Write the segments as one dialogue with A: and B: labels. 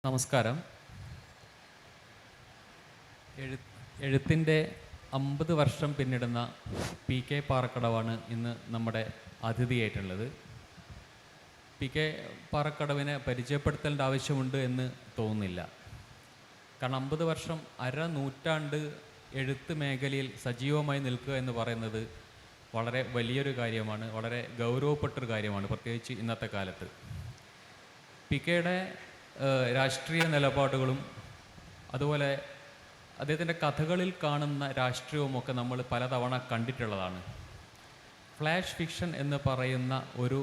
A: നമസ്കാരം. എഴുത്തിൻ്റെ 50 വർഷം പിന്നിടുന്ന PK പാറക്കടവാണ് ഇന്ന് നമ്മുടെ അതിഥിയായിട്ടുള്ളത്. PK പാറക്കടവിനെ പരിചയപ്പെടുത്തേണ്ട ആവശ്യമുണ്ട് എന്ന് തോന്നുന്നില്ല. കാരണം 50 വർഷം, നൂറ്റാണ്ട് എഴുത്ത് മേഖലയിൽ സജീവമായി നിൽക്കുക എന്ന് പറയുന്നത് വളരെ വലിയൊരു കാര്യമാണ്, വളരെ ഗൗരവപ്പെട്ടൊരു കാര്യമാണ്, പ്രത്യേകിച്ച് ഇന്നത്തെ കാലത്ത്. PKയുടെ രാഷ്ട്രീയ നിലപാടുകളും അതുപോലെ അദ്ദേഹത്തിൻ്റെ കഥകളിൽ കാണുന്ന രാഷ്ട്രീയവുമൊക്കെ നമ്മൾ പലതവണ കണ്ടിട്ടുള്ളതാണ്. ഫ്ലാഷ് ഫിക്ഷൻ എന്ന് പറയുന്ന ഒരു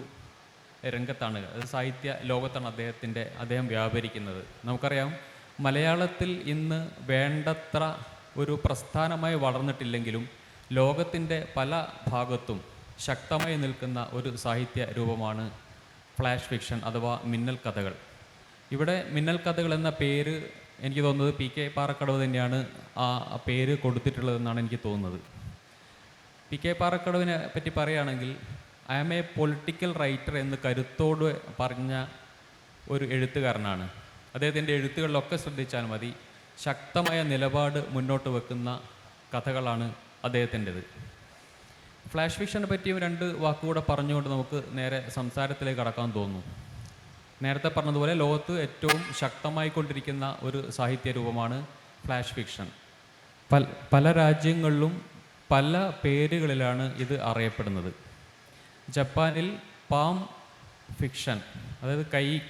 A: രംഗത്താണ്, സാഹിത്യ ലോകത്താണ് അദ്ദേഹം വ്യാപരിക്കുന്നത്. നമുക്കറിയാം, മലയാളത്തിൽ ഇന്ന് വേണ്ടത്ര ഒരു പ്രസ്ഥാനമായി വളർന്നിട്ടില്ലെങ്കിലും ലോകത്തിൻ്റെ പല ഭാഗത്തും ശക്തമായി നിൽക്കുന്ന ഒരു സാഹിത്യ രൂപമാണ് ഫ്ലാഷ് ഫിക്ഷൻ അഥവാ മിന്നൽ കഥകൾ. ഇവിടെ മിന്നൽ കഥകൾ എന്ന പേര് എനിക്ക് തോന്നുന്നത് PK പാറക്കടവ് തന്നെയാണ് ആ പേര് കൊടുത്തിട്ടുള്ളതെന്നാണ് എനിക്ക് തോന്നുന്നത്. PK പാറക്കടവിനെ പറ്റി പറയുകയാണെങ്കിൽ, I am a political writer എന്ന് കരുത്തോട് പറഞ്ഞ ഒരു എഴുത്തുകാരനാണ്. അദ്ദേഹത്തിൻ്റെ എഴുത്തുകളിലൊക്കെ ശ്രദ്ധിച്ചാൽ മതി, ശക്തമായ നിലപാട് മുന്നോട്ട് വെക്കുന്ന കഥകളാണ് അദ്ദേഹത്തിൻ്റെത്. ഫ്ലാഷ് ഫിക്ഷനെ പറ്റിയും 2 വാക്കുകൂടെ പറഞ്ഞുകൊണ്ട് നമുക്ക് നേരെ സംസാരത്തിലേക്ക് കടക്കാൻ തോന്നുന്നു. നേരത്തെ പറഞ്ഞതുപോലെ ലോകത്ത് ഏറ്റവും ശക്തമായിക്കൊണ്ടിരിക്കുന്ന ഒരു സാഹിത്യ രൂപമാണ് ഫ്ലാഷ് ഫിക്ഷൻ. പല രാജ്യങ്ങളിലും പല പേരുകളിലാണ് ഇത് അറിയപ്പെടുന്നത്. ജപ്പാനിൽ പാം ഫിക്ഷൻ, അതായത്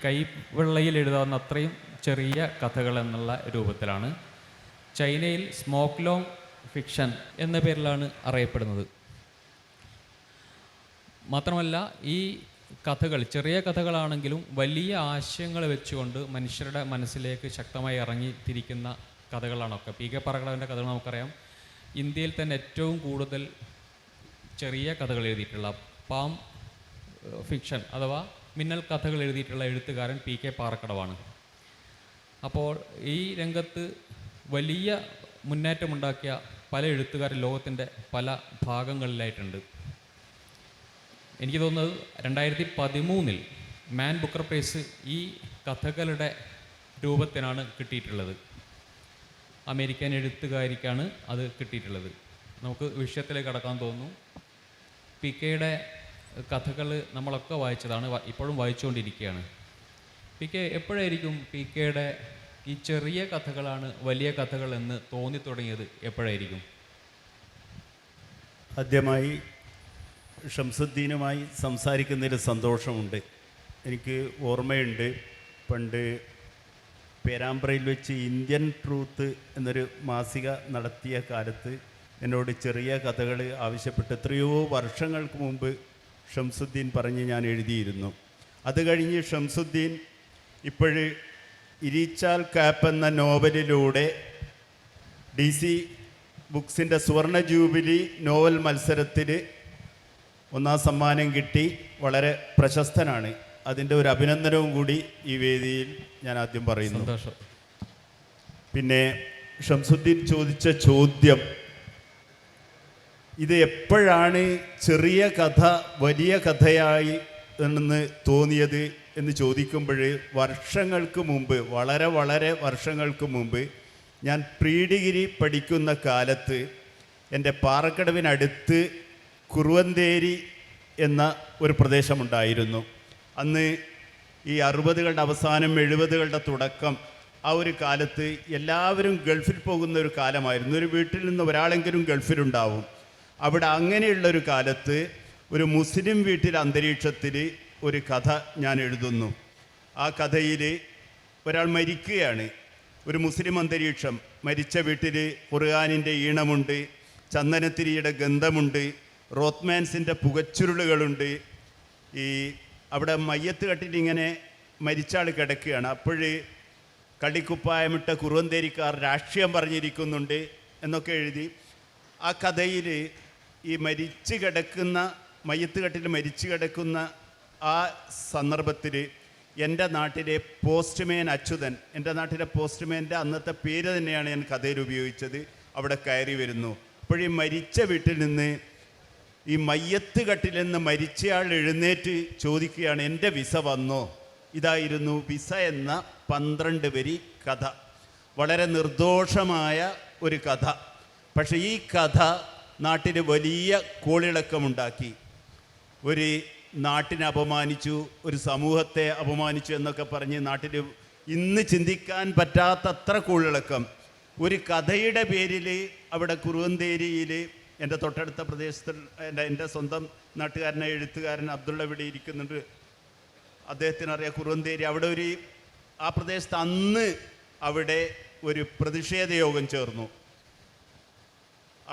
A: കൈവെള്ളയിൽ എഴുതാവുന്ന അത്രയും ചെറിയ കഥകൾ എന്നുള്ള രൂപത്തിലാണ്. ചൈനയിൽ സ്മോക്ക് ലോങ് ഫിക്ഷൻ എന്ന പേരിലാണ് അറിയപ്പെടുന്നത്. മാത്രമല്ല, ഈ കഥകൾ ചെറിയ കഥകളാണെങ്കിലും വലിയ ആശയങ്ങൾ വെച്ചുകൊണ്ട് മനുഷ്യരുടെ മനസ്സിലേക്ക് ശക്തമായി ഇറങ്ങി തിരിക്കുന്ന കഥകളാണൊക്കെ. PK പാറക്കടവിൻ്റെ കഥകൾ നമുക്കറിയാം. ഇന്ത്യയിൽ തന്നെ ഏറ്റവും കൂടുതൽ ചെറിയ കഥകൾ എഴുതിയിട്ടുള്ള പാം ഫിക്ഷൻ അഥവാ മിന്നൽ കഥകൾ എഴുതിയിട്ടുള്ള എഴുത്തുകാരൻ PK പാറക്കടവാണ്. അപ്പോൾ ഈ രംഗത്ത് വലിയ മുന്നേറ്റമുണ്ടാക്കിയ പല എഴുത്തുകാർ ലോകത്തിൻ്റെ പല ഭാഗങ്ങളിലായിട്ടുണ്ട്. എനിക്ക് തോന്നുന്നത് 2013 മാൻ ബുക്കർ പ്രൈസ് ഈ കഥകളുടെ രൂപത്തിനാണ് കിട്ടിയിട്ടുള്ളത്. അമേരിക്കൻ എഴുത്തുകാരിക്കാണ് അത് കിട്ടിയിട്ടുള്ളത്. നമുക്ക് വിഷയത്തിലേക്ക് കടക്കാൻ തോന്നുന്നു. PKയുടെ കഥകൾ നമ്മളൊക്കെ വായിച്ചതാണ്, ഇപ്പോഴും വായിച്ചുകൊണ്ടിരിക്കുകയാണ്. PK എപ്പോഴായിരിക്കും PKയുടെ ഈ ചെറിയ കഥകളാണ് വലിയ കഥകൾ എന്ന് തോന്നി തുടങ്ങിയത് എപ്പോഴായിരിക്കും?
B: ആദ്യമായി ഷംസുദ്ദീനുമായി സംസാരിക്കുന്നതിൽ സന്തോഷമുണ്ട്. എനിക്ക് ഓർമ്മയുണ്ട്, പണ്ട് പേരാമ്പ്രയിൽ വെച്ച് ഇന്ത്യൻ ട്രൂത്ത് എന്നൊരു മാസിക നടത്തിയ കാലത്ത് എന്നോട് ചെറിയ കഥകൾ ആവശ്യപ്പെട്ട് എത്രയോ വർഷങ്ങൾക്ക് മുമ്പ് ഷംസുദ്ദീൻ പറഞ്ഞ് ഞാൻ എഴുതിയിരുന്നു. അത് കഴിഞ്ഞ് ഷംസുദ്ദീൻ ഇപ്പോഴ് ഇരിച്ചാൽ കാപ്പ് എന്ന നോവലിലൂടെ DC ബുക്സിൻ്റെ സുവർണ ജൂബിലി നോവൽ മത്സരത്തിൽ 1ാം സമ്മാനം കിട്ടി, വളരെ പ്രശസ്തനാണ്. അതിൻ്റെ ഒരു അഭിനന്ദനവും കൂടി ഈ വേദിയിൽ ഞാൻ ആദ്യം പറയുന്നു. പിന്നെ ഷംസുദ്ദീൻ ചോദിച്ച ചോദ്യം, ഇത് എപ്പോഴാണ് ചെറിയ കഥ വലിയ കഥയായി എന്ന് തോന്നിയത് എന്ന് ചോദിക്കുമ്പോൾ, വർഷങ്ങൾക്ക് മുമ്പ്, വളരെ വർഷങ്ങൾക്ക് മുമ്പ് ഞാൻ പ്രീ ഡിഗ്രി പഠിക്കുന്ന കാലത്ത് എൻ്റെ പാറക്കടവിനടുത്ത് കുറുവന്തേരി എന്ന ഒരു പ്രദേശമുണ്ടായിരുന്നു. അന്ന് ഈ 60കളുടെ അവസാനം 70കളുടെ തുടക്കം, ആ ഒരു കാലത്ത് എല്ലാവരും ഗൾഫിൽ പോകുന്ന ഒരു കാലമായിരുന്നു. ഒരു വീട്ടിൽ നിന്ന് ഒരാളെങ്കിലും ഗൾഫിലുണ്ടാവും. അവിടെ അങ്ങനെയുള്ളൊരു കാലത്ത് ഒരു മുസ്ലിം വീട്ടിൽ അന്തരീക്ഷത്തിൽ ഒരു കഥ ഞാൻ എഴുതുന്നു. ആ കഥയിൽ ഒരാൾ മരിക്കുകയാണ്. ഒരു മുസ്ലിം അന്തരീക്ഷം, മരിച്ച വീട്ടിൽ ഖുർആനിൻ്റെ ഈണമുണ്ട്, ചന്ദനത്തിരിയുടെ ഗന്ധമുണ്ട്, റോത്ത്മാൻസിൻ്റെ പുകച്ചുരുളുകളുണ്ട്. ഈ അവിടെ മയ്യത്ത് കെട്ടിലിങ്ങനെ മരിച്ചാൾ കിടക്കുകയാണ്. അപ്പോഴ് കളിക്കുപ്പായമിട്ട കുറുവന്തേരിക്കാർ രാഷ്ട്രീയം പറഞ്ഞിരിക്കുന്നുണ്ട് എന്നൊക്കെ എഴുതി. ആ കഥയിൽ ഈ മയ്യത്ത് കെട്ടിൽ മരിച്ചു കിടക്കുന്ന ആ സന്ദർഭത്തിൽ എൻ്റെ നാട്ടിലെ പോസ്റ്റ്മാൻ അച്യുതൻ, എൻ്റെ നാട്ടിലെ പോസ്റ്റ്മാൻ്റെ അന്നത്തെ പേര് തന്നെയാണ് ഞാൻ കഥയിൽ ഉപയോഗിച്ചത്, അവിടെ കയറി വരുന്നു. അപ്പോഴീ മരിച്ച വീട്ടിൽ നിന്ന്, ഈ മയ്യത്ത് കെട്ടിൽ നിന്ന് മരിച്ചയാൾ എഴുന്നേറ്റ് ചോദിക്കുകയാണ്, എൻ്റെ വിസ വന്നോ ഇതായിരുന്നു വിസ എന്ന 12 വരി കഥ. വളരെ നിർദോഷമായ ഒരു കഥ. പക്ഷേ ഈ കഥ നാട്ടിൽ വലിയ കോളിളക്കമുണ്ടാക്കി. ഒരു നാട്ടിനെ അപമാനിച്ചു, ഒരു സമൂഹത്തെ അപമാനിച്ചു എന്നൊക്കെ പറഞ്ഞ് നാട്ടിൽ ഇന്ന് ചിന്തിക്കാൻ പറ്റാത്തത്ര കോളിളക്കം. ഒരു കഥയുടെ പേരിൽ അവിടെ കുറുവന്തേരിയിൽ, എൻ്റെ തൊട്ടടുത്ത പ്രദേശത്തിൽ എൻ്റെ സ്വന്തം നാട്ടുകാരനായ എഴുത്തുകാരൻ അബ്ദുള്ള ഇവിടെ ഇരിക്കുന്നുണ്ട്, അദ്ദേഹത്തിനറിയാം കുറുവന്തേരി. അവിടെ ആ പ്രദേശത്ത് അന്ന് അവിടെ ഒരു പ്രതിഷേധ യോഗം ചേർന്നു.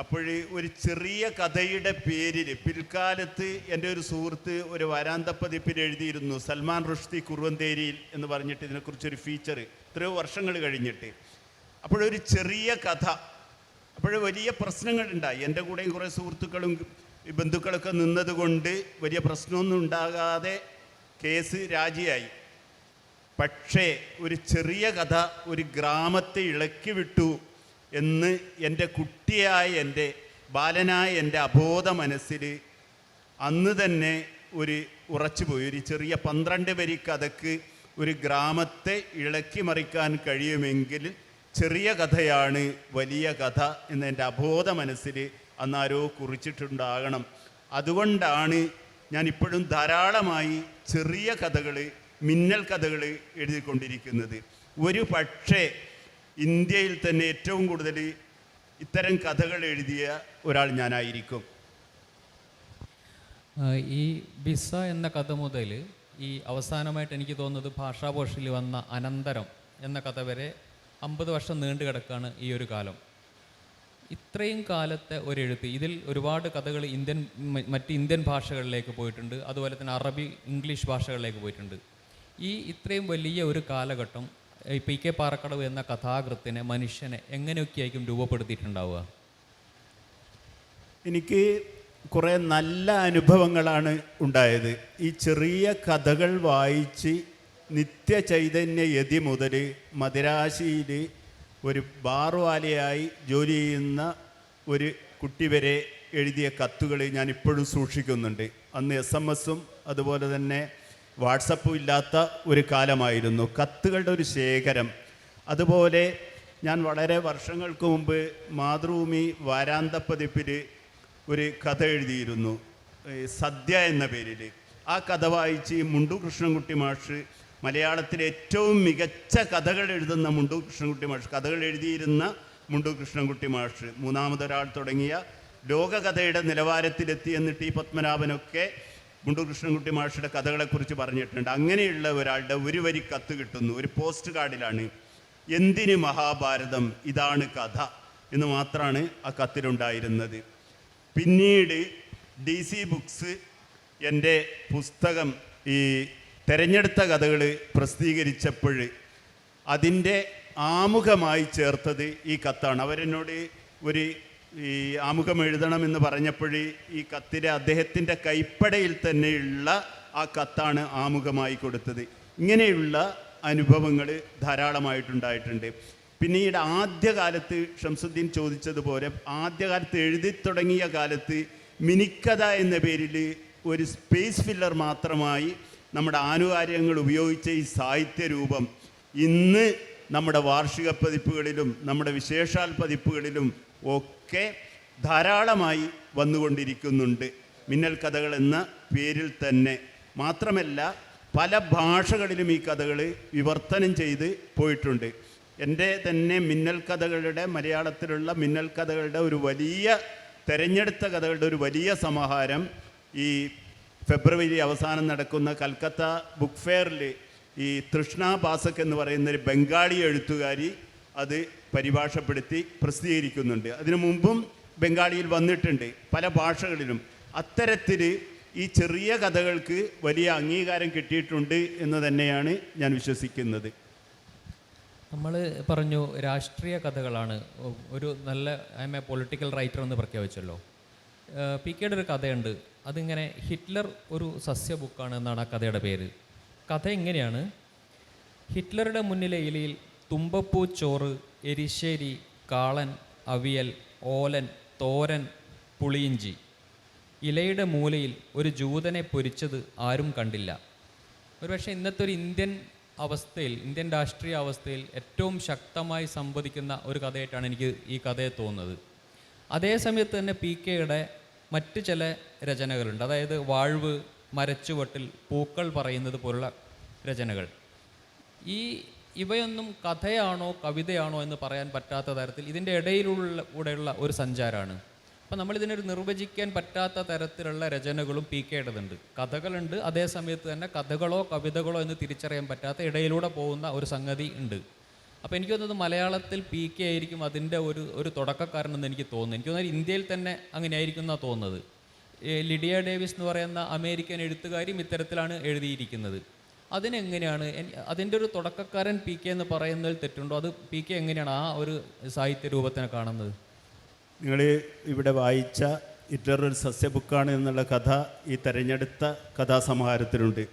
B: അപ്പോൾ ഒരു ചെറിയ കഥയുടെ പേരിൽ പിൽക്കാലത്ത് എൻ്റെ ഒരു സുഹൃത്ത് ഒരു വരാന്തപ്പതിപ്പിൽ എഴുതിയിരുന്നു, സൽമാൻ റുഷ്ദി കുറുവന്തേരിയിൽ എന്ന് പറഞ്ഞിട്ട് ഇതിനെക്കുറിച്ചൊരു ഫീച്ചർ, എത്രയോ വർഷങ്ങൾ കഴിഞ്ഞിട്ട്. അപ്പോഴൊരു ചെറിയ കഥ, അപ്പോഴ് വലിയ പ്രശ്നങ്ങളുണ്ടായി. എൻ്റെ കൂടെയും കുറേ സുഹൃത്തുക്കളും ബന്ധുക്കളൊക്കെ നിന്നതുകൊണ്ട് വലിയ പ്രശ്നമൊന്നും ഉണ്ടാകാതെ കേസ് രാജിയായി. പക്ഷേ ഒരു ചെറിയ കഥ ഒരു ഗ്രാമത്തെ ഇളക്കി വിട്ടു എന്ന് എൻ്റെ കുട്ടിയായ, എൻ്റെ ബാലനായ എൻ്റെ അബോധ മനസ്സിൽ അന്ന് തന്നെ ഉറച്ചുപോയി. ഒരു ചെറിയ 12 വരി കഥയ്ക്ക് ഒരു ഗ്രാമത്തെ ഇളക്കി മറിക്കാൻ കഴിയുമെങ്കിൽ ചെറിയ കഥയാണ് വലിയ കഥ എന്ന് എൻ്റെ അബോധ മനസ്സിൽ അന്നാരോ കുറിച്ചിട്ടുണ്ടാകണം. അതുകൊണ്ടാണ് ഞാൻ ഇപ്പോഴും ധാരാളമായി ചെറിയ കഥകൾ, മിന്നൽ കഥകൾ എഴുതിക്കൊണ്ടിരിക്കുന്നത്. ഒരു പക്ഷേ ഇന്ത്യയിൽ തന്നെ ഏറ്റവും കൂടുതൽ ഇത്തരം കഥകൾ എഴുതിയ ഒരാൾ ഞാനായിരിക്കും.
A: ഈ വിസ എന്ന കഥ മുതൽ ഈ അവസാനമായിട്ട് എനിക്ക് തോന്നുന്നത് ഭാഷാപോഷിൽ വന്ന അനന്തരം എന്ന കഥ വരെ 50 വർഷം നീണ്ടു കിടക്കുകയാണ് ഈ ഒരു കാലം. ഇത്രയും കാലത്തെ ഒരെഴുത്ത്, ഇതിൽ ഒരുപാട് കഥകൾ മറ്റ് ഇന്ത്യൻ ഭാഷകളിലേക്ക് പോയിട്ടുണ്ട്, അതുപോലെ തന്നെ അറബി, ഇംഗ്ലീഷ് ഭാഷകളിലേക്ക് പോയിട്ടുണ്ട്. ഇത്രയും വലിയ ഒരു കാലഘട്ടം പി കെ പാറക്കടവ് എന്ന കഥാകൃത്തിനെ, മനുഷ്യനെ എങ്ങനെയൊക്കെയായിരിക്കും രൂപപ്പെടുത്തിയിട്ടുണ്ടാവുക?
B: എനിക്ക് കുറേ നല്ല അനുഭവങ്ങളാണ് ഉണ്ടായത്. ഈ ചെറിയ കഥകൾ വായിച്ച് നിത്യചൈതന്യ യതി മുതൽ മദിരാശിയിൽ ഒരു ബാർവാലയായി ജോലി ചെയ്യുന്ന ഒരു കുട്ടി വരെ എഴുതിയ കത്തുകൾ ഞാൻ ഇപ്പോഴും സൂക്ഷിക്കുന്നുണ്ട്. അന്ന് SMS-ഉം അതുപോലെ തന്നെ വാട്സപ്പും ഇല്ലാത്ത ഒരു കാലമായിരുന്നു. കത്തുകളുടെ ഒരു ശേഖരം. അതുപോലെ ഞാൻ വളരെ വർഷങ്ങൾക്ക് മുമ്പ് മാതൃഭൂമി വാരാന്തപ്പതിപ്പിൽ ഒരു കഥ എഴുതിയിരുന്നു, സദ്യ എന്ന പേരിൽ. ആ കഥ വായിച്ച് മുണ്ടു കൃഷ്ണൻകുട്ടി മാഷ്, മലയാളത്തിലെ ഏറ്റവും മികച്ച കഥകൾ എഴുതുന്ന മുണ്ടു കൃഷ്ണൻകുട്ടി മാഷ്, കഥകൾ എഴുതിയിരുന്ന മുണ്ടു കൃഷ്ണൻകുട്ടി മാഷ്, മൂന്നാമതൊരാൾ തുടങ്ങിയ ലോകകഥയുടെ നിലവാരത്തിലെത്തി എന്ന് ടി പത്മനാഭനൊക്കെ മുണ്ടു കൃഷ്ണൻകുട്ടി മാഷിയുടെ കഥകളെക്കുറിച്ച് പറഞ്ഞിട്ടുണ്ട്. അങ്ങനെയുള്ള ഒരാളുടെ ഒരു വരി കത്ത് കിട്ടുന്നു, ഒരു പോസ്റ്റ് കാർഡിലാണ്. എന്തിന് മഹാഭാരതം, ഇതാണ് കഥ എന്ന് മാത്രമാണ് ആ കത്തിലുണ്ടായിരുന്നത്. പിന്നീട് DC ബുക്സ് എൻ്റെ പുസ്തകം ഈ തെരഞ്ഞെടുത്ത കഥകൾ പ്രസിദ്ധീകരിച്ചപ്പോൾ അതിൻ്റെ ആമുഖമായി ചേർത്തത് ഈ കത്താണ്. അവരെന്നോട് ഈ ആമുഖം എഴുതണമെന്ന് പറഞ്ഞപ്പോൾ ഈ കത്തിലെ അദ്ദേഹത്തിൻ്റെ കൈപ്പടയിൽ തന്നെയുള്ള ആ കത്താണ് ആമുഖമായി കൊടുത്തത്. ഇങ്ങനെയുള്ള അനുഭവങ്ങൾ ധാരാളമായിട്ടുണ്ടായിട്ടുണ്ട്. പിന്നീട് ആദ്യകാലത്ത് ഷംസുദ്ദീൻ ചോദിച്ചതുപോലെ ആദ്യകാലത്ത് എഴുതി തുടങ്ങിയ കാലത്ത് മിനിക്കഥ എന്ന പേരിൽ ഒരു സ്പേസ് ഫില്ലർ മാത്രമായി നമ്മുടെ ആനുകാര്യങ്ങൾ ഉപയോഗിച്ച ഈ സാഹിത്യരൂപം ഇന്ന് നമ്മുടെ വാർഷിക പതിപ്പുകളിലും നമ്മുടെ വിശേഷാൽ പതിപ്പുകളിലും ഒക്കെ ധാരാളമായി വന്നുകൊണ്ടിരിക്കുന്നുണ്ട്. മിന്നൽ കഥകൾ എന്ന പേരിൽ തന്നെ. മാത്രമല്ല പല ഭാഷകളിലും ഈ കഥകൾ വിവർത്തനം ചെയ്ത് പോയിട്ടുണ്ട്. എൻ്റെ തന്നെ മിന്നൽ കഥകളുടെ, മലയാളത്തിലുള്ള മിന്നൽ കഥകളുടെ ഒരു വലിയ, തെരഞ്ഞെടുത്ത കഥകളുടെ ഒരു വലിയ സമാഹാരം ഈ ഫെബ്രുവരി അവസാനം നടക്കുന്ന കൽക്കത്ത ബുക്ക് ഫെയറിൽ ഈ തൃഷ്ണ പാസക് എന്ന് പറയുന്നൊരു ബംഗാളി എഴുത്തുകാരി അത് പരിഭാഷപ്പെടുത്തി പ്രസിദ്ധീകരിക്കുന്നുണ്ട്. അതിനു മുമ്പും ബംഗാളിയിൽ വന്നിട്ടുണ്ട്, പല ഭാഷകളിലും. അത്തരത്തിൽ ഈ ചെറിയ കഥകൾക്ക് വലിയ അംഗീകാരം കിട്ടിയിട്ടുണ്ട് എന്ന് തന്നെയാണ് ഞാൻ വിശ്വസിക്കുന്നത്.
A: നമ്മൾ പറഞ്ഞു രാഷ്ട്രീയ കഥകളാണ്. ഒരു നല്ല പൊളിറ്റിക്കൽ റൈറ്റർ എന്ന് പ്രഖ്യാപിച്ചല്ലോ. പി കെയുടെ ഒരു കഥയുണ്ട്, അതിങ്ങനെ ഹിറ്റ്ലർ ഒരു സസ്യ ബുക്കാണ് എന്നാണ് ആ കഥയുടെ പേര്. കഥ ഇങ്ങനെയാണ്: ഹിറ്റ്ലറുടെ മുന്നിലെ ഇലയിൽ തുമ്പപ്പൂ ചോറ്, എരിശ്ശേരി, കാളൻ, അവിയൽ, ഓലൻ, തോരൻ, പുളിയിഞ്ചി. ഇലയുടെ മൂലയിൽ ഒരു ജൂതനെ പൊരിച്ചത് ആരും കണ്ടില്ല. ഒരുപക്ഷെ ഇന്നത്തെ ഒരു ഇന്ത്യൻ അവസ്ഥയിൽ, ഇന്ത്യൻ രാഷ്ട്രീയ അവസ്ഥയിൽ ഏറ്റവും ശക്തമായി സംവദിക്കുന്ന ഒരു കഥയായിട്ടാണ് എനിക്ക് ഈ കഥയെ തോന്നുന്നത്. അതേസമയത്ത് തന്നെ പി കെയുടെ മറ്റ് ചില രചനകളുണ്ട്. അതായത് വാഴ്വ്, മരച്ചുവട്ടിൽ, പൂക്കൾ പറയുന്നത് പോലുള്ള രചനകൾ. ഇവയൊന്നും കഥയാണോ കവിതയാണോ എന്ന് പറയാൻ പറ്റാത്ത തരത്തിൽ ഇതിൻ്റെ ഇടയിലൂടെയുള്ള ഒരു സഞ്ചാരമാണ്. അപ്പം നമ്മളിതിനൊരു നിർവചിക്കാൻ പറ്റാത്ത തരത്തിലുള്ള രചനകളും പി കെയുടേതുണ്ട്. കഥകളുണ്ട്, അതേസമയത്ത് തന്നെ കഥകളോ കവിതകളോ എന്ന് തിരിച്ചറിയാൻ പറ്റാത്ത ഇടയിലൂടെ പോകുന്ന ഒരു സംഗതി ഉണ്ട്. അപ്പോൾ എനിക്ക് തോന്നുന്നത് മലയാളത്തിൽ പി കെ ആയിരിക്കും അതിൻ്റെ ഒരു തുടക്കക്കാരനെന്ന് എനിക്ക് തോന്നുന്നു. എനിക്ക് തോന്നുന്നത് ഇന്ത്യയിൽ തന്നെ അങ്ങനെ ആയിരിക്കും എന്നാണ് തോന്നുന്നത്. ലിഡിയ ഡേവിസ് എന്ന് പറയുന്ന അമേരിക്കൻ എഴുത്തുകാരിയും ഇത്തരത്തിലാണ് എഴുതിയിരിക്കുന്നത്. അതിനെങ്ങനെയാണ് അതിൻ്റെ ഒരു തുടക്കക്കാരൻ പി കെ എന്ന് പറയുന്നതിൽ തെറ്റുണ്ടോ? അത് പി കെ എങ്ങനെയാണ് ആ ഒരു സാഹിത്യ രൂപത്തിനെ കാണുന്നത്?
B: നിങ്ങൾ ഇവിടെ വായിച്ച ഇറ്ററൊരു സസ്യബുക്കാണ് എന്നുള്ള കഥ ഈ തിരഞ്ഞെടുത്ത കഥാസമാഹാരത്തിലുണ്ട്.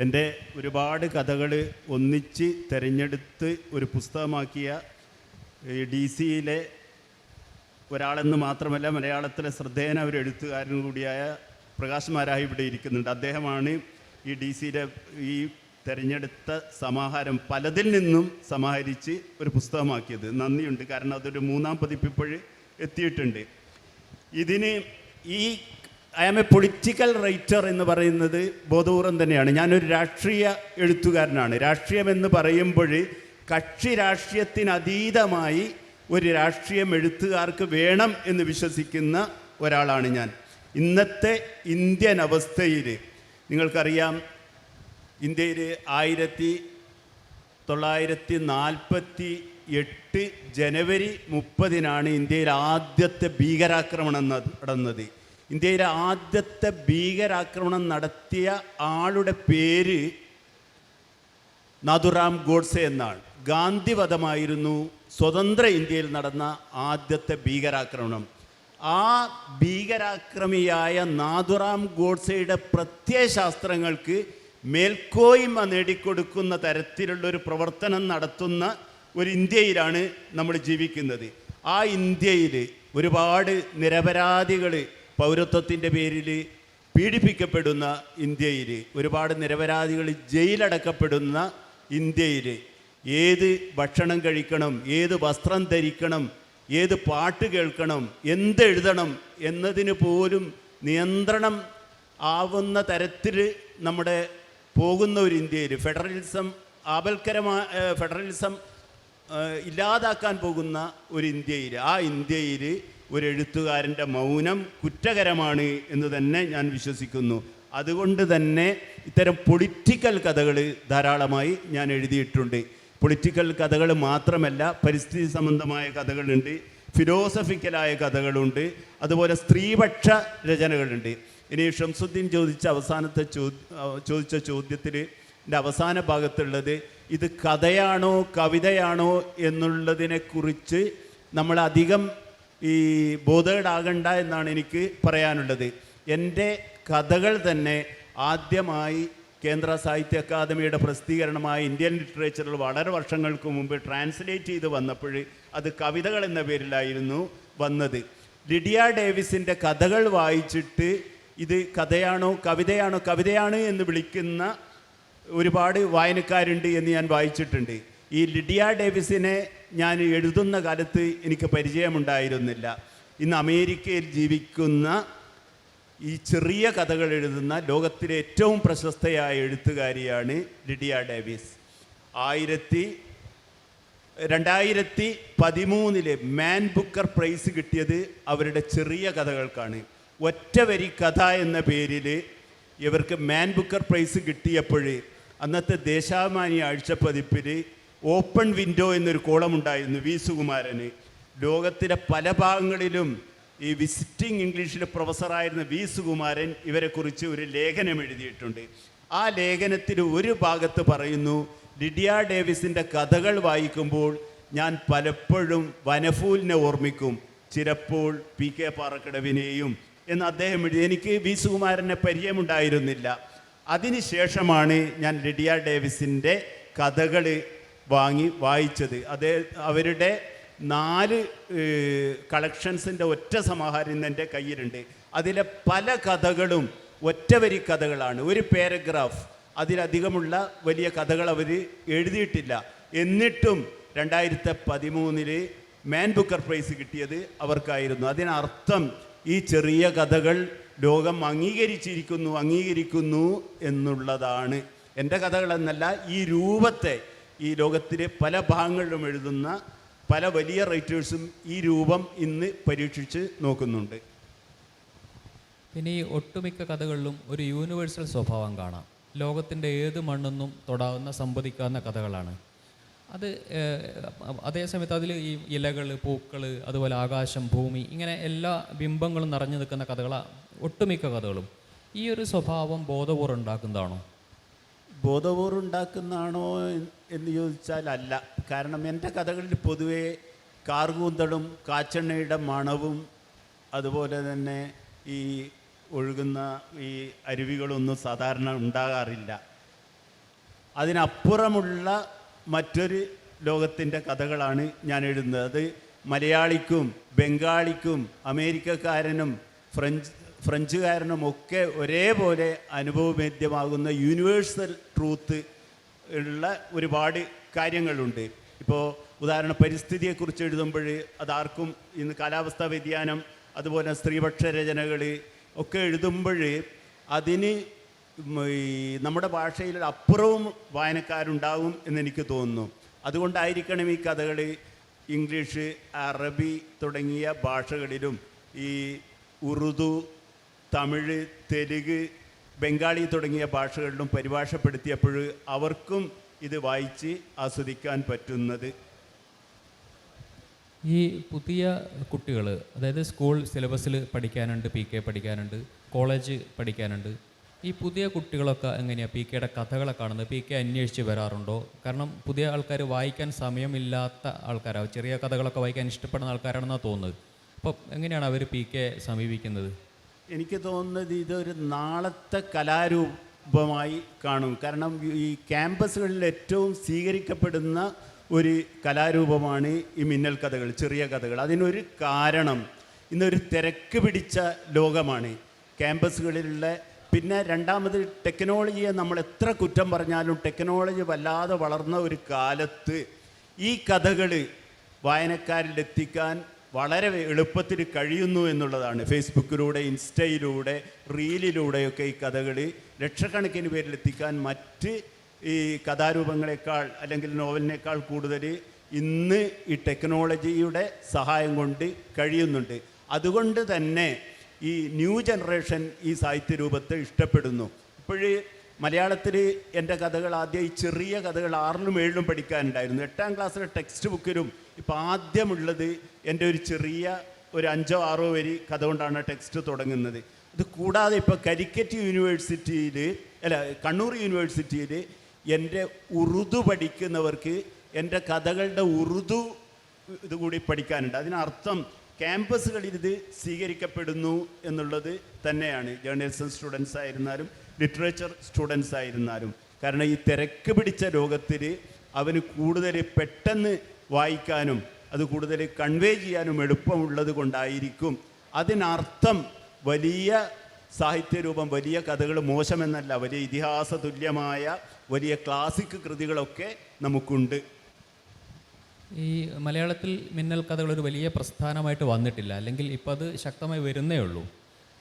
B: എൻ്റെ ഒരുപാട് കഥകൾ ഒന്നിച്ച് തിരഞ്ഞെടുത്ത് ഒരു പുസ്തകമാക്കിയ DC-യിലെ ഒരാളെന്ന് മാത്രമല്ല മലയാളത്തിലെ ശ്രദ്ധേയന ഒരു എഴുത്തുകാരൻ കൂടിയായ പ്രകാശ് മാരാഹി ഇവിടെ ഇരിക്കുന്നുണ്ട്. അദ്ദേഹമാണ് ഈ DC-യിലെ ഈ തിരഞ്ഞെടുത്ത സമാഹാരം പലതിൽ നിന്നും സമാഹരിച്ച് ഒരു പുസ്തകമാക്കിയത്. നന്ദിയുണ്ട്, കാരണം അതൊരു 3-ാം പതിപ്പിപ്പോൾ എത്തിയിട്ടുണ്ട്. ഇതിന് ഈ I am a political writer എന്ന് പറയുന്നത് ബോധപൂർവം തന്നെയാണ്. ഞാനൊരു രാഷ്ട്രീയ എഴുത്തുകാരനാണ്. രാഷ്ട്രീയമെന്ന് പറയുമ്പോൾ കക്ഷി രാഷ്ട്രീയത്തിനതീതമായി ഒരു രാഷ്ട്രീയം എഴുത്തുകാർക്ക് വേണം എന്ന് വിശ്വസിക്കുന്ന ഒരാളാണ് ഞാൻ. ഇന്നത്തെ ഇന്ത്യൻ അവസ്ഥയിൽ നിങ്ങൾക്കറിയാം, ഇന്ത്യയിൽ 1948 ജനുവരി 30-നാണ് ഇന്ത്യയിൽ ആദ്യത്തെ ഭീകരാക്രമണം നടന്നത്. ഇന്ത്യയിലെ ആദ്യത്തെ ഭീകരാക്രമണം നടത്തിയ ആളുടെ പേര് നാഥുറാം ഗോഡ്സെ എന്നാണ്. ഗാന്ധിവധമായിരുന്നു സ്വതന്ത്ര ഇന്ത്യയിൽ നടന്ന ആദ്യത്തെ ഭീകരാക്രമണം. ആ ഭീകരാക്രമിയായ നാഥുറാം ഗോഡ്സെയുടെ പ്രത്യയശാസ്ത്രങ്ങൾക്ക് മേൽക്കോയ്മ നേടിക്കൊടുക്കുന്ന തരത്തിലുള്ളൊരു പ്രവർത്തനം നടത്തുന്ന ഒരു ഇന്ത്യയിലാണ് നമ്മൾ ജീവിക്കുന്നത്. ആ ഇന്ത്യയിൽ ഒരുപാട് നിരപരാധികൾ പൗരത്വത്തിൻ്റെ പേരിൽ പീഡിപ്പിക്കപ്പെടുന്ന ഇന്ത്യയിൽ, ഒരുപാട് നിരപരാധികൾ ജയിലടക്കപ്പെടുന്ന ഇന്ത്യയിൽ ഏത് ഭക്ഷണം കഴിക്കണം, ഏത് വസ്ത്രം ധരിക്കണം, ഏത് പാട്ട് കേൾക്കണം, എന്തെഴുതണം എന്നതിന് പോലും നിയന്ത്രണം ആവുന്ന തരത്തിൽ നമ്മുടെ പോകുന്ന ഒരു ഇന്ത്യയിൽ ഫെഡറലിസം ഫെഡറലിസം ഇല്ലാതാക്കാൻ പോകുന്ന ഒരു ഇന്ത്യയിൽ, ആ ഇന്ത്യയിൽ ഒരു എഴുത്തുകാരൻ്റെ മൗനം കുറ്റകരമാണ് എന്ന് തന്നെ ഞാൻ വിശ്വസിക്കുന്നു. അതുകൊണ്ട് തന്നെ ഇത്തരം പൊളിറ്റിക്കൽ കഥകൾ ധാരാളമായി ഞാൻ എഴുതിയിട്ടുണ്ട്. പൊളിറ്റിക്കൽ കഥകൾ മാത്രമല്ല, പരിസ്ഥിതി സംബന്ധമായ കഥകളുണ്ട്, ഫിലോസഫിക്കലായ കഥകളുണ്ട്, അതുപോലെ സ്ത്രീപക്ഷ രചനകളുണ്ട്. ഇനി ഷംസുദ്ദീൻ ചോദിച്ച ചോദ്യത്തിൽ എൻ്റെ അവസാന ഭാഗത്തുള്ളത് ഇത് കഥയാണോ കവിതയാണോ എന്നുള്ളതിനെക്കുറിച്ച് നമ്മളധികം ബോധേഡാകണ്ട എന്നാണ് എനിക്ക് പറയാനുള്ളത്. എൻ്റെ കഥകൾ തന്നെ ആദ്യമായി കേന്ദ്ര സാഹിത്യ അക്കാദമിയുടെ പ്രസിദ്ധീകരണമായ ഇന്ത്യൻ ലിറ്ററേച്ചറിൽ വളരെ വർഷങ്ങൾക്ക് മുമ്പ് ട്രാൻസ്ലേറ്റ് ചെയ്ത് വന്നപ്പോൾ അത് കവിതകൾ എന്ന പേരിലായിരുന്നു വന്നത്. ലിഡിയ ഡേവിസിൻ്റെ കഥകൾ വായിച്ചിട്ട് ഇത് കഥയാണോ കവിതയാണോ, കവിതയാണ് എന്ന് വിളിക്കുന്ന ഒരുപാട് വായനക്കാരുണ്ട് എന്ന് ഞാൻ വായിച്ചിട്ടുണ്ട്. ഈ ലിഡിയ ഡേവിസിനെ ഞാൻ എഴുതുന്ന കാലത്ത് എനിക്ക് പരിചയമുണ്ടായിരുന്നില്ല. ഇന്ന് അമേരിക്കയിൽ ജീവിക്കുന്ന ഈ ചെറിയ കഥകൾ എഴുതുന്ന ലോകത്തിലെ ഏറ്റവും പ്രശസ്തയായ എഴുത്തുകാരിയാണ് Lydia Davis. 2013 Man Booker Prize കിട്ടിയത് അവരുടെ ചെറിയ കഥകൾക്കാണ്. ഒറ്റവരി കഥ എന്ന പേരിൽ ഇവർക്ക് മാൻ ബുക്കർ പ്രൈസ് കിട്ടിയപ്പോൾ അന്നത്തെ ദേശാഭിമാനി ആഴ്ചപ്പതിപ്പിൽ ഓപ്പൺ വിൻഡോ എന്നൊരു കോളമുണ്ടായിരുന്നു വി സുകുമാരന്. ലോകത്തിലെ പല ഭാഗങ്ങളിലും ഈ വിസിറ്റിംഗ് ഇംഗ്ലീഷിലെ പ്രൊഫസറായിരുന്ന വി സുകുമാരൻ ഇവരെക്കുറിച്ച് ഒരു ലേഖനം എഴുതിയിട്ടുണ്ട്. ആ ലേഖനത്തിൽ ഒരു ഭാഗത്ത് പറയുന്നു, ലിഡിയ ഡേവിസിൻ്റെ കഥകൾ വായിക്കുമ്പോൾ ഞാൻ പലപ്പോഴും വനഫൂലിനെ ഓർമ്മിക്കും, ചിലപ്പോൾ PK പാറക്കടവിനെയും എന്ന് അദ്ദേഹം എഴുതി. എനിക്ക് വി സുകുമാരനെ പരിചയമുണ്ടായിരുന്നില്ല. അതിനുശേഷമാണ് ഞാൻ ലിഡിയ ഡേവിസിൻ്റെ കഥകൾ വായിച്ചത്. അവരുടെ 4 കളക്ഷൻസിൻ്റെ ഒറ്റ സമാഹാരം ഇന്ന് എൻ്റെ കയ്യിലുണ്ട്. അതിലെ പല കഥകളും ഒറ്റവരി കഥകളാണ്. ഒരു പാരഗ്രാഫ്, അതിലധികമുള്ള വലിയ കഥകൾ അവർ എഴുതിയിട്ടില്ല. എന്നിട്ടും 2013 മാൻ ബുക്കർ പ്രൈസ് കിട്ടിയത് അവർക്കായിരുന്നു. അതിനർത്ഥം ഈ ചെറിയ കഥകൾ ലോകം അംഗീകരിക്കുന്നു എന്നുള്ളതാണ്. എൻ്റെ കഥകളെന്നല്ല, ഈ രൂപത്തെ ഈ ലോകത്തിലെ പല ഭാഗങ്ങളിലും എഴുതുന്ന പല വലിയ റൈറ്റേഴ്സും ഈ രൂപം ഇന്ന് പരീക്ഷിച്ച് നോക്കുന്നുണ്ട്.
A: പിന്നെ ഈ ഒട്ടുമിക്ക കഥകളിലും ഒരു യൂണിവേഴ്സൽ സ്വഭാവം കാണാം. ലോകത്തിൻ്റെ ഏത് മണ്ണെന്നും തൊടാവുന്ന സംവദിക്കാവുന്ന കഥകളാണ് അത്. അതേസമയത്ത് അതിൽ ഈ ഇലകൾ, പൂക്കൾ, അതുപോലെ ആകാശം, ഭൂമി, ഇങ്ങനെ എല്ലാ ബിംബങ്ങളും നിറഞ്ഞു നിൽക്കുന്ന കഥകളാണ് ഒട്ടുമിക്ക കഥകളും. ഈ ഒരു സ്വഭാവം ബോധപൂർവ്വം ഉണ്ടാക്കുന്നതാണോ?
B: ബോധപൂർവ്വം ഉണ്ടാക്കുന്നതാണോ എന്ന് ചോദിച്ചാൽ അല്ല. കാരണം എൻ്റെ കഥകളിൽ പൊതുവേ കാർകൂന്തളും കാച്ചെണ്ണയുടെ മണവും അതുപോലെ തന്നെ ഈ ഒഴുകുന്ന ഈ അരുവികളൊന്നും സാധാരണ ഉണ്ടാകാറില്ല. അതിനപ്പുറമുള്ള മറ്റൊരു ലോകത്തിൻ്റെ കഥകളാണ് ഞാൻ എഴുതുന്നത്. അത് മലയാളിക്കും ബംഗാളിക്കും അമേരിക്കക്കാരനും ഫ്രഞ്ചുകാരനും ഒക്കെ ഒരേപോലെ അനുഭവവേദ്യമാകുന്ന യൂണിവേഴ്സൽ ട്രൂത്ത് ഉള്ള ഒരുപാട് കാര്യങ്ങളുണ്ട്. ഇപ്പോൾ ഉദാഹരണം പരിസ്ഥിതിയെക്കുറിച്ച് എഴുതുമ്പോൾ അതാർക്കും ഇന്ന് കാലാവസ്ഥാ വ്യതിയാനം, അതുപോലെ സ്ത്രീപക്ഷ രചനകൾ ഒക്കെ എഴുതുമ്പോൾ അതിന് നമ്മുടെ ഭാഷയിൽ അപ്പുറവും വായനക്കാരുണ്ടാവും എന്നെനിക്ക് തോന്നുന്നു. അതുകൊണ്ടായിരിക്കണം ഈ കഥകൾ ഇംഗ്ലീഷ്, അറബി തുടങ്ങിയ ഭാഷകളിലും ഈ ഉറുദു, തമിഴ്, തെലുങ്ക്, ബംഗാളി തുടങ്ങിയ ഭാഷകളിലും പരിഭാഷപ്പെടുത്തിയപ്പോൾ അവർക്കും ഇത് വായിച്ച് ആസ്വദിക്കാൻ പറ്റുന്നത്.
A: ഈ പുതിയ കുട്ടികൾ, അതായത് സ്കൂൾ സിലബസിൽ പഠിക്കാനുണ്ട്, PK പഠിക്കാനുണ്ട്, കോളേജ് പഠിക്കാനുണ്ട്. ഈ പുതിയ കുട്ടികളൊക്കെ എങ്ങനെയാണ് PKയുടെ കഥകളെ കാണുന്നത്? PK അന്വേഷിച്ച് വരാറുണ്ടോ? കാരണം പുതിയ ആൾക്കാർ വായിക്കാൻ സമയമില്ലാത്ത ആൾക്കാരാണ്, ചെറിയ കഥകളൊക്കെ വായിക്കാൻ ഇഷ്ടപ്പെടുന്ന ആൾക്കാരാണെന്നാണ് തോന്നുന്നത്. അപ്പോൾ എങ്ങനെയാണ് അവർ PK സമീപിക്കുന്നത്?
B: എനിക്ക് തോന്നുന്നത് ഇതൊരു നാളത്തെ കലാരൂപമായി കാണും. കാരണം ഈ ക്യാമ്പസുകളിൽ ഏറ്റവും സ്വീകരിക്കപ്പെടുന്ന ഒരു കലാരൂപമാണ് ഈ മിന്നൽ കഥകൾ, ചെറിയ കഥകൾ. അതിനൊരു കാരണം ഇന്നൊരു തിരക്ക് പിടിച്ച ലോകമാണ് ക്യാമ്പസുകളിലുള്ള. പിന്നെ രണ്ടാമത് ടെക്നോളജിയെ നമ്മൾ എത്ര കുറ്റം പറഞ്ഞാലും ടെക്നോളജി വല്ലാതെ വളർന്ന ഒരു കാലത്ത് ഈ കഥകൾ വായനക്കാരിലെത്തിക്കാൻ വളരെ എളുപ്പത്തിൽ കഴിയുന്നു എന്നുള്ളതാണ്. ഫേസ്ബുക്കിലൂടെ, ഇൻസ്റ്റയിലൂടെ, റീലിലൂടെയൊക്കെ ഈ കഥകൾ ലക്ഷക്കണക്കിന് പേരിലെത്തിക്കാൻ മറ്റ് ഈ കഥാരൂപങ്ങളെക്കാൾ അല്ലെങ്കിൽ നോവലിനേക്കാൾ കൂടുതൽ ഇന്ന് ഈ ടെക്നോളജിയുടെ സഹായം കൊണ്ട് കഴിയുന്നുണ്ട്. അതുകൊണ്ട് തന്നെ ഈ ന്യൂ ജനറേഷൻ ഈ സാഹിത്യരൂപത്തെ ഇഷ്ടപ്പെടുന്നു. ഇപ്പോഴ് മലയാളത്തിൽ എൻ്റെ കഥകൾ ആദ്യം ഈ ചെറിയ കഥകൾ 6ലും 7ലും പഠിക്കാനുണ്ടായിരുന്നു. 8ാം ക്ലാസ്സിലെ ടെക്സ്റ്റ് ബുക്കിലും ഇപ്പോൾ ആദ്യമുള്ളത് എൻ്റെ ഒരു ചെറിയ ഒരു 5ഓ 6ഓ വരി കഥ കൊണ്ടാണ് ടെക്സ്റ്റ് തുടങ്ങുന്നത്. ഇത് കൂടാതെ ഇപ്പോൾ കാലിക്കറ്റ് യൂണിവേഴ്സിറ്റിയിൽ കണ്ണൂർ യൂണിവേഴ്സിറ്റിയിൽ എൻ്റെ ഉറുദു പഠിക്കുന്നവർക്ക് എൻ്റെ കഥകളുടെ ഉറുദു ഇതുകൂടി പഠിക്കാനുണ്ട്. അതിനർത്ഥം ക്യാമ്പസുകളിൽ ഇത് സ്വീകരിക്കപ്പെടുന്നു എന്നുള്ളത് തന്നെയാണ്. ജേർണലിസം സ്റ്റുഡൻസ് ആയിരുന്നാലും ലിറ്ററേച്ചർ സ്റ്റുഡൻസ് ആയിരുന്നാലും. കാരണം ഈ തിരക്ക് പിടിച്ച ലോകത്തിൽ അവന് കൂടുതൽ പെട്ടെന്ന് വായിക്കാനും അത് കൂടുതൽ കൺവേ ചെയ്യാനും എളുപ്പമുള്ളത് കൊണ്ടായിരിക്കും. അതിനർത്ഥം വലിയ സാഹിത്യരൂപം, വലിയ കഥകൾ മോശമെന്നല്ല, വലിയ ഇതിഹാസ തുല്യമായ വലിയ ക്ലാസിക് കൃതികളൊക്കെ നമുക്കുണ്ട്.
A: ഈ മലയാളത്തിൽ മിന്നൽ കഥകൾ ഒരു വലിയ പ്രസ്ഥാനമായിട്ട് വന്നിട്ടില്ല, അല്ലെങ്കിൽ ഇപ്പോൾ അത് ശക്തമായി വരുന്നേ ഉള്ളൂ.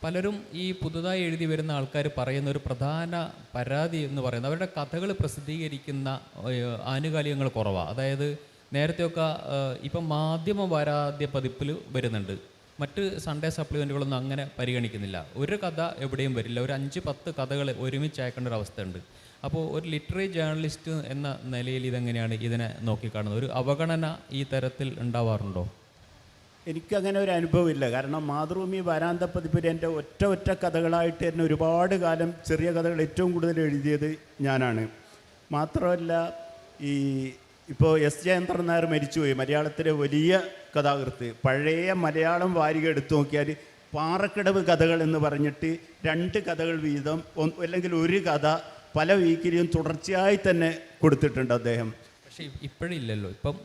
A: പലരും ഈ പുതുതായി എഴുതി വരുന്ന ആൾക്കാർ പറയുന്ന ഒരു പ്രധാന പരാതി എന്ന് പറയുന്നത് അവരുടെ കഥകൾ പ്രസിദ്ധീകരിക്കുന്ന ആനുകാലികങ്ങൾ കുറവാണ്. അതായത് നേരത്തെയൊക്കെ ഇപ്പം മാധ്യമ വാരാദ്യ പതിപ്പിൽ വരുന്നുണ്ട്, മറ്റ് സൺഡേ സപ്ലിമെൻറ്റുകളൊന്നും അങ്ങനെ പരിഗണിക്കുന്നില്ല. ഒരു കഥ എവിടെയും വരില്ല, ഒരു 5-10 കഥകൾ ഒരുമിച്ച് അയക്കേണ്ട ഒരു അവസ്ഥയുണ്ട്. അപ്പോൾ ഒരു ലിറ്റററി ജേർണലിസ്റ്റ് എന്ന നിലയിൽ ഇതെങ്ങനെയാണ് ഇതിനെ നോക്കിക്കാണുന്നത്? ഒരു അവഗണന ഈ തരത്തിൽ ഉണ്ടാവാറുണ്ടോ?
B: എനിക്കങ്ങനെ ഒരു അനുഭവമില്ല. കാരണം മാതൃഭൂമി വാരാന്ത പതിപ്പിൽ എൻ്റെ ഒറ്റ കഥകളായിട്ട് തന്നെ ഒരുപാട് കാലം ചെറിയ കഥകൾ ഏറ്റവും കൂടുതൽ എഴുതിയത് ഞാനാണ്. മാത്രമല്ല ഈ ഇപ്പോൾ എസ് ജയേന്ദ്രൻ നായർ മരിച്ചുപോയി, മലയാളത്തിലെ വലിയ കഥാകൃത്ത്. പഴയ മലയാളം വാരിക എടുത്തു നോക്കിയാൽ പാറക്കടവ് കഥകൾ എന്ന് പറഞ്ഞിട്ട് 2 കഥകൾ വീതം അല്ലെങ്കിൽ ഒരു കഥ പല വീക്കിലും തുടർച്ചയായി തന്നെ കൊടുത്തിട്ടുണ്ട് അദ്ദേഹം.
A: പക്ഷേ ഇപ്പോഴില്ലല്ലോ, ഇപ്പം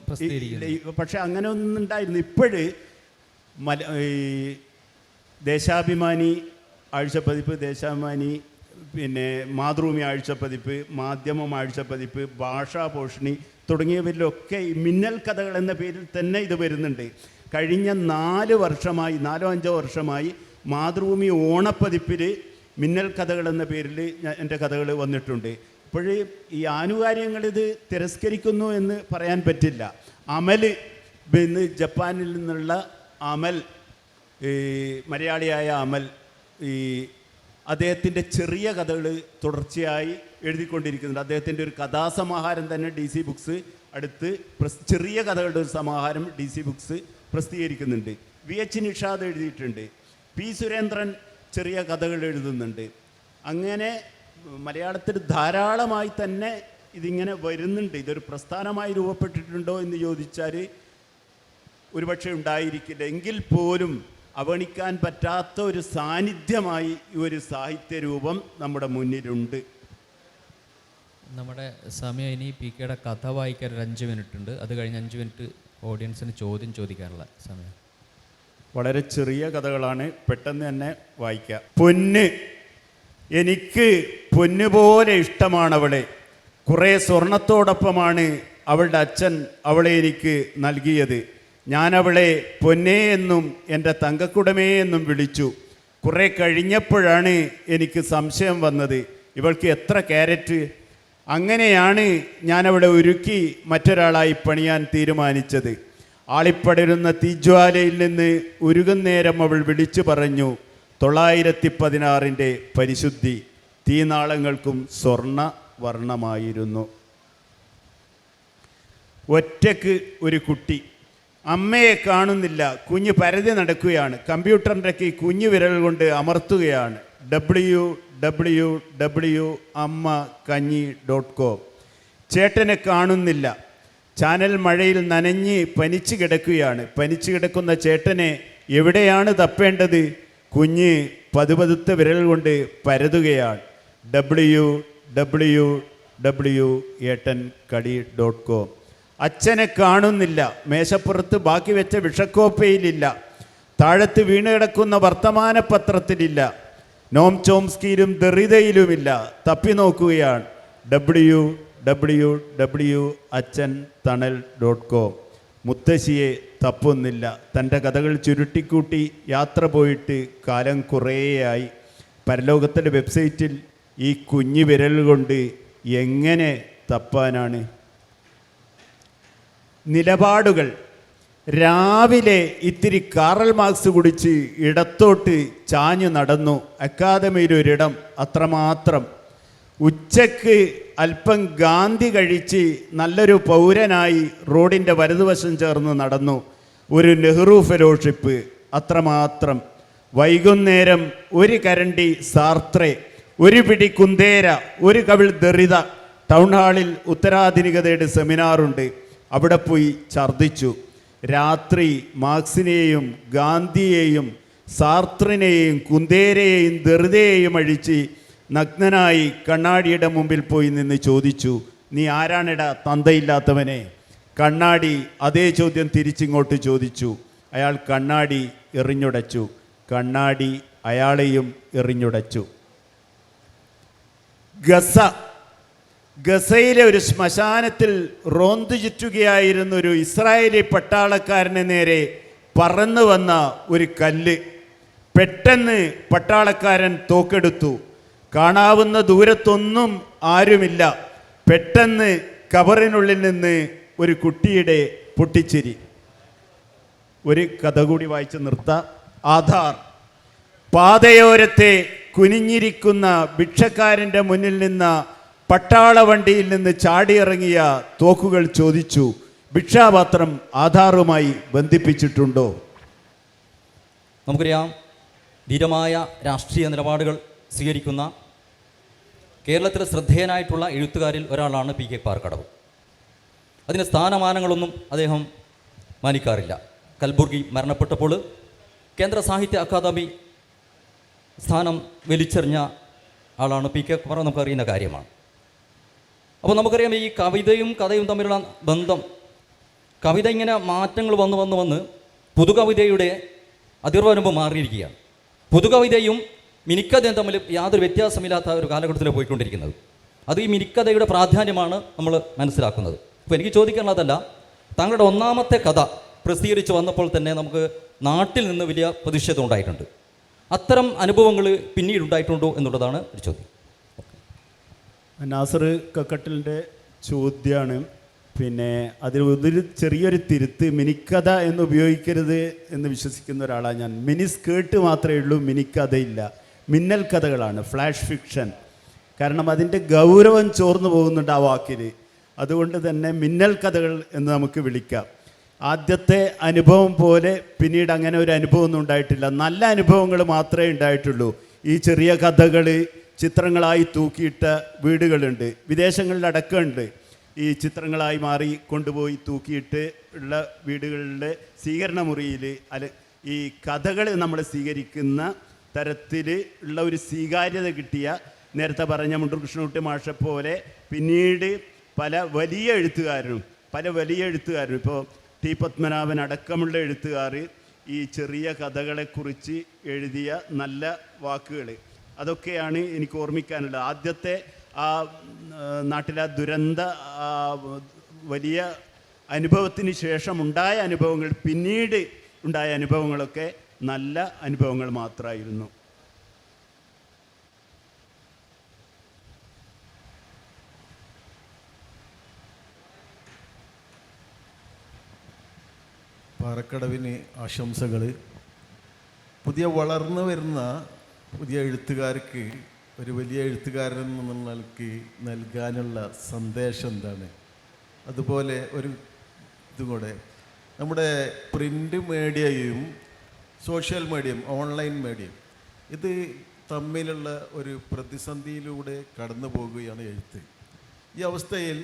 B: പക്ഷെ അങ്ങനെ ഒന്നും ഉണ്ടായിരുന്നു. ഇപ്പോഴ് ദേശാഭിമാനി ആഴ്ചപ്പതിപ്പ്, ദേശാഭിമാനി പിന്നെ മാതൃഭൂമി ആഴ്ചപ്പതിപ്പ്, മാധ്യമം ആഴ്ചപ്പതിപ്പ്, ഭാഷാപോഷിണി തുടങ്ങിയവരിലൊക്കെ ഈ മിന്നൽ കഥകൾ എന്ന പേരിൽ തന്നെ ഇത് വരുന്നുണ്ട്. കഴിഞ്ഞ 4 വർഷമായി 4-5 വർഷമായി മാതൃഭൂമി ഓണപ്പതിപ്പിൽ മിന്നൽ കഥകൾ എന്ന പേരിൽ എൻ്റെ കഥകൾ വന്നിട്ടുണ്ട്. അപ്പോൾ ഈ ആനുകാര്യങ്ങളിത് തിരസ്കരിക്കുന്നു എന്ന് പറയാൻ പറ്റില്ല. അമൽ, ഇന്ന് ജപ്പാനിൽ നിന്നുള്ള അമൽ, ഈ മലയാളിയായ അമൽ, ഈ അദ്ദേഹത്തിൻ്റെ ചെറിയ കഥകൾ തുടർച്ചയായി എഴുതിക്കൊണ്ടിരിക്കുന്നുണ്ട്. അദ്ദേഹത്തിൻ്റെ ഒരു കഥാസമാഹാരം തന്നെ DC ബുക്സ് അടുത്ത് ചെറിയ കഥകളുടെ ഒരു സമാഹാരം DC ബുക്സ് പ്രസിദ്ധീകരിക്കുന്നുണ്ട്. VH നിഷാദ് എഴുതിയിട്ടുണ്ട്. P സുരേന്ദ്രൻ ചെറിയ കഥകൾ എഴുതുന്നുണ്ട്. അങ്ങനെ മലയാളത്തിൽ ധാരാളമായി തന്നെ ഇതിങ്ങനെ വരുന്നുണ്ട്. ഇതൊരു പ്രസ്ഥാനമായി രൂപപ്പെട്ടിട്ടുണ്ടോ എന്ന് ചോദിച്ചാൽ ഒരുപക്ഷെ ഉണ്ടായിരിക്കില്ല. എങ്കിൽ പോലും അവഗണിക്കാൻ പറ്റാത്ത ഒരു സാന്നിധ്യമായി ഈ ഒരു സാഹിത്യരൂപം നമ്മുടെ മുന്നിലുണ്ട്.
A: നമ്മുടെ സമയം ഇനി PK കഥ വായിക്കാൻ ഒരു 5 മിനിറ്റ് ഉണ്ട്. അത് കഴിഞ്ഞ് 5 മിനിറ്റ് ഓഡിയൻസിന് ചോദ്യം ചോദിക്കാനുള്ള സമയം.
B: വളരെ ചെറിയ കഥകളാണ്, പെട്ടെന്ന് തന്നെ വായിക്കാം. പൊന്ന്, എനിക്ക് പൊന്നുപോലെ ഇഷ്ടമാണവളെ. കുറേ സ്വർണത്തോടൊപ്പമാണ് അവളുടെ അച്ഛൻ അവളെ എനിക്ക് നൽകിയത്. ഞാനവളെ പൊന്നേ എന്നും എൻ്റെ തങ്കക്കുടമേ എന്നും വിളിച്ചു. കുറേ കഴിഞ്ഞപ്പോഴാണ് എനിക്ക് സംശയം വന്നത്, ഇവൾക്ക് എത്ര ക്യാരറ്റ്. അങ്ങനെയാണ് ഞാനവളെ ഒരുക്കി മറ്റൊരാളായി പണിയാൻ തീരുമാനിച്ചത്. ആളിപ്പടരുന്ന തീജ്വാലയിൽ നിന്ന് ഉരുകുന്നേരം അവൾ വിളിച്ചു പറഞ്ഞു 916-ൻ്റെ പരിശുദ്ധി. തീനാളങ്ങൾക്കും സ്വർണ്ണ വർണ്ണമായിരുന്നു. ഒറ്റക്ക് ഒരു കുട്ടി. അമ്മയെ കാണുന്നില്ല. കുഞ്ഞ് പരതി നടക്കുകയാണ്. കമ്പ്യൂട്ടറിൻ്റെ കീ കുഞ്ഞു വിരൽ കൊണ്ട് അമർത്തുകയാണ്. www.ammkanyi.com. ചേട്ടനെ കാണുന്നില്ല. ചാനൽ മഴയിൽ നനഞ്ഞ് പനിച്ചു കിടക്കുകയാണ്. പനിച്ചു കിടക്കുന്ന ചേട്ടനെ എവിടെയാണ് തപ്പേണ്ടത്? കുഞ്ഞ് പതുപതുത്ത വിരൽ കൊണ്ട് പരതുകയാണ്. www.ഏട്ടൻകടി.com. അച്ഛനെ കാണുന്നില്ല. മേശപ്പുറത്ത് ബാക്കി വെച്ച വിഷക്കോപ്പയിലില്ല. താഴത്ത് വീണ് കിടക്കുന്ന വർത്തമാനപത്രത്തിലില്ല. നോം ചോംസ്കിയിലും ദറിതയിലുമില്ല. തപ്പി നോക്കുകയാണ്. www.achantanal.com. മുത്തശ്ശിയെ തപ്പുന്നില്ല. തൻ്റെ കഥകൾ ചുരുട്ടിക്കൂട്ടി യാത്ര പോയിട്ട് കാലം കുറേയായി. പരലോകത്തിൻ്റെ വെബ്സൈറ്റിൽ ഈ കുഞ്ഞു വിരൽ കൊണ്ട് എങ്ങനെ തപ്പാനാണ്? നിലപാടുകൾ. രാവിലെ ഇത്തിരി കാറൽ മാർക്സ് കുടിച്ച് ഇടത്തോട്ട് ചാഞ്ഞു നടന്നു. അക്കാദമിയിലൊരിടം, അത്രമാത്രം. ഉച്ചക്ക് അല്പം ഗാന്ധി കഴിച്ച് നല്ലൊരു പൗരനായി റോഡിൻ്റെ വലതുവശം ചേർന്ന് നടന്നു. ഒരു നെഹ്റു ഫെലോഷിപ്പ്, അത്രമാത്രം. വൈകുന്നേരം ഒരു കരണ്ടി സാർത്രെ, ഒരു പിടി കുന്തേര, ഒരു കവിൾ ദറിത. ടൗൺ ഹാളിൽ ഉത്തരാധുനികതയുടെ സെമിനാറുണ്ട്. അവിടെ പോയി ഛർദ്ദിച്ചു. രാത്രി മാർക്സിനെയും ഗാന്ധിയെയും സാർത്രിനെയും കുന്തേരയെയും ദറിതയെയും അഴിച്ച് നഗ്നനായി കണ്ണാടിയുടെ മുമ്പിൽ പോയി നിന്ന് ചോദിച്ചു, നീ ആരാണെടാ തന്തയില്ലാത്തവനെ? കണ്ണാടി അതേ ചോദ്യം തിരിച്ചിങ്ങോട്ട് ചോദിച്ചു. അയാൾ കണ്ണാടി എറിഞ്ഞുടച്ചു. കണ്ണാടി അയാളെയും എറിഞ്ഞുടച്ചു. ഗസയിലെ ഒരു ശ്മശാനത്തിൽ റോന്തു ചുറ്റുകയായിരുന്ന ഒരു ഇസ്രായേലി പട്ടാളക്കാരന് നേരെ പറന്നു വന്ന ഒരു കല്ല്. പെട്ടെന്ന് പട്ടാളക്കാരൻ തോക്കെടുത്തു. കാണാവുന്ന ദൂരത്തൊന്നും ആരുമില്ല. പെട്ടെന്ന് കബറിനുള്ളിൽ നിന്ന് ഒരു കുട്ടിയുടെ പൊട്ടിച്ചിരി. ഒരു കഥ കൂടി വായിച്ച് നിർത്താം. ആധാർ. പാതയോരത്തെ കുനിഞ്ഞിരിക്കുന്ന ഭിക്ഷക്കാരൻ്റെ മുന്നിൽ നിന്ന് പട്ടാള വണ്ടിയിൽ നിന്ന് ചാടിയിറങ്ങിയ തോക്കുകൾ ചോദിച്ചു, ഭിക്ഷാപാത്രം ആധാറുമായി ബന്ധിപ്പിച്ചിട്ടുണ്ടോ?
C: നമുക്കറിയാം, ധീരമായ രാഷ്ട്രീയ നിലപാടുകൾ സ്വീകരിക്കുന്ന കേരളത്തിലെ ശ്രദ്ധേയനായിട്ടുള്ള എഴുത്തുകാരിൽ ഒരാളാണ് PK പാറക്കടവ്. അതിന് സ്ഥാനമാനങ്ങളൊന്നും അദ്ദേഹം മാനിക്കാറില്ല. കൽബുർഗി മരണപ്പെട്ടപ്പോൾ കേന്ദ്ര സാഹിത്യ അക്കാദമി സ്ഥാനം വലിച്ചെറിഞ്ഞ ആളാണ് PK പാറ. നമുക്കറിയുന്ന കാര്യമാണ്. അപ്പോൾ നമുക്കറിയാം, ഈ കവിതയും കഥയും തമ്മിലുള്ള ബന്ധം. കവിത ഇങ്ങനെ മാറ്റങ്ങൾ വന്ന് പുതുകവിതയുടെ അതിർവരമ്പ് മാറിയിരിക്കുകയാണ്. പുതുകവിതയും മിനിക്കഥയും തമ്മിൽ യാതൊരു വ്യത്യാസമില്ലാത്ത ഒരു കാലഘട്ടത്തിലാണ് പോയിക്കൊണ്ടിരിക്കുന്നത്. അത് ഈ മിനിക്കഥയുടെ പ്രാധാന്യമാണ് നമ്മൾ മനസ്സിലാക്കുന്നത്. അപ്പോൾ എനിക്ക് ചോദിക്കാനുള്ളതല്ല, താങ്കളുടെ ഒന്നാമത്തെ കഥ പ്രസിദ്ധീകരിച്ച് വന്നപ്പോൾ തന്നെ നമുക്ക് നാട്ടിൽ നിന്ന് വലിയ പ്രതിഷേധം ഉണ്ടായിട്ടുണ്ട്. അത്തരം അനുഭവങ്ങൾ പിന്നീട് ഉണ്ടായിട്ടുണ്ടോ എന്നുള്ളതാണ് ഒരു ചോദ്യം.
B: നാസർ കക്കട്ടിലിൻ്റെ ചോദ്യമാണ്. പിന്നെ അതിൽ ഒരു ചെറിയൊരു തിരുത്ത്, മിനിക്കഥ എന്ന് ഉപയോഗിക്കരുത് എന്ന് വിശ്വസിക്കുന്ന ഒരാളാണ് ഞാൻ. മിനി സ്കേർട്ട് മാത്രമേ ഉള്ളൂ, മിനിക്കഥയില്ല. മിന്നൽ കഥകളാണ്, ഫ്ലാഷ് ഫിക്ഷൻ. കാരണം അതിൻ്റെ ഗൗരവം ചോർന്നു പോകുന്നുണ്ട് ആ വാക്കിൽ. അതുകൊണ്ട് തന്നെ മിന്നൽ കഥകൾ എന്ന് നമുക്ക് വിളിക്കാം. ആദ്യത്തെ അനുഭവം പോലെ പിന്നീട് അങ്ങനെ ഒരു അനുഭവമൊന്നും ഉണ്ടായിട്ടില്ല. നല്ല അനുഭവങ്ങൾ മാത്രമേ ഉണ്ടായിട്ടുള്ളൂ. ഈ ചെറിയ കഥകൾ ചിത്രങ്ങളായി തൂക്കിയിട്ട വീടുകളുണ്ട്, വിദേശങ്ങളിൽ അടക്കമുണ്ട്. ഈ ചിത്രങ്ങളായി മാറി കൊണ്ടുപോയി തൂക്കിയിട്ട് ഉള്ള വീടുകളിലെ സ്വീകരണ മുറിയിൽ ഈ കഥകൾ നമ്മൾ സ്വീകരിക്കുന്ന തരത്തിൽ ഉള്ള ഒരു സ്വീകാര്യത കിട്ടിയ, നേരത്തെ പറഞ്ഞ മുണ്ടൂർ കൃഷ്ണൻകുട്ടി മാഷെ പോലെ പിന്നീട് പല വലിയ എഴുത്തുകാരും ഇപ്പോൾ ടി പത്മനാഭൻ അടക്കമുള്ള എഴുത്തുകാർ ഈ ചെറിയ കഥകളെക്കുറിച്ച് എഴുതിയ നല്ല വാക്കുകൾ, അതൊക്കെയാണ് എനിക്ക് ഓർമ്മിക്കാനുള്ളത്. ആദ്യത്തെ ആ നാട്ടിലെ ദുരന്ത വലിയ അനുഭവത്തിന് ശേഷം ഉണ്ടായ അനുഭവങ്ങൾ, പിന്നീട് ഉണ്ടായ അനുഭവങ്ങളൊക്കെ നല്ല അനുഭവങ്ങൾ മാത്രമായിരുന്നു.
D: പാറക്കടവിന് ആശംസകൾ. പുതിയ വളർന്നു വരുന്ന പുതിയ എഴുത്തുകാർക്ക് ഒരു വലിയ എഴുത്തുകാരൻ എന്ന നിലയ്ക്ക് നൽകാനുള്ള സന്ദേശം എന്താണ്? അതുപോലെ ഒരു ഇതും കൂടെ, നമ്മുടെ പ്രിൻ്റ് മീഡിയയും സോഷ്യൽ മീഡിയയും ഓൺലൈൻ മീഡിയയും ഇത് തമ്മിലുള്ള ഒരു പ്രതിസന്ധിയിലൂടെ കടന്നു പോകുകയാണ് എഴുത്ത്. ഈ അവസ്ഥയിൽ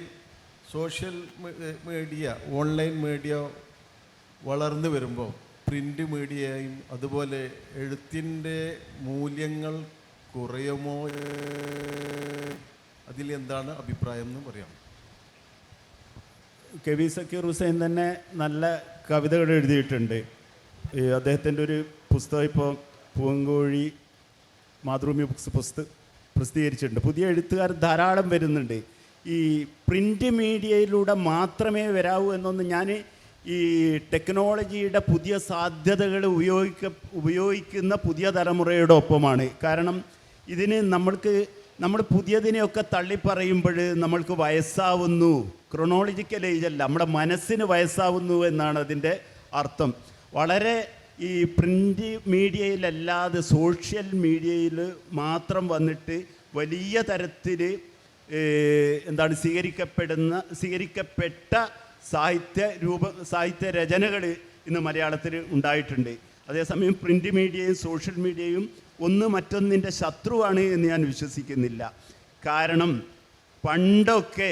D: സോഷ്യൽ മീഡിയ, ഓൺലൈൻ മീഡിയ വളർന്നു വരുമ്പോൾ പ്രിൻ്റ് മീഡിയയും അതുപോലെ എഴുത്തിൻ്റെ മൂല്യങ്ങൾ കുറയുമോ? അതിലെന്താണ് അഭിപ്രായം എന്ന് പറയാം.
B: കെ വി സക്കീർ ഹുസൈൻ തന്നെ നല്ല കവിതകൾ എഴുതിയിട്ടുണ്ട്. അദ്ദേഹത്തിൻ്റെ ഒരു പുസ്തകം ഇപ്പോൾ പൂവങ്കോഴി മാതൃഭൂമി ബുക്സ് പ്രസിദ്ധീകരിച്ചിട്ടുണ്ട്. പുതിയ എഴുത്തുകാർ ധാരാളം വരുന്നുണ്ട്. ഈ പ്രിൻ്റ് മീഡിയയിലൂടെ മാത്രമേ വരാവൂ എന്നൊന്ന് ഞാൻ ഈ ടെക്നോളജിയുടെ പുതിയ സാധ്യതകൾ ഉപയോഗിക്കുന്ന പുതിയ തലമുറയുടെ ഒപ്പമാണ്. കാരണം ഇതിന് നമ്മൾ പുതിയതിനെയൊക്കെ തള്ളിപ്പറയുമ്പോൾ നമ്മൾക്ക് വയസ്സാവുന്നു, ക്രൊണോളജിക്കൽ ഏജല്ല, നമ്മുടെ മനസ്സിന് വയസ്സാവുന്നു എന്നാണ് അതിൻ്റെ അർത്ഥം. വളരെ ഈ പ്രിൻ്റ് മീഡിയയിലല്ലാതെ സോഷ്യൽ മീഡിയയിൽ മാത്രം വന്നിട്ട് വലിയ തരത്തിൽ സ്വീകരിക്കപ്പെട്ട സാഹിത്യ രചനകൾ ഇന്ന് മലയാളത്തിൽ ഉണ്ടായിട്ടുണ്ട്. അതേസമയം പ്രിൻ്റ് മീഡിയയും സോഷ്യൽ മീഡിയയും ഒന്ന് മറ്റൊന്നിൻ്റെ ശത്രുവാണ് എന്ന് ഞാൻ വിശ്വസിക്കുന്നില്ല. കാരണം പണ്ടൊക്കെ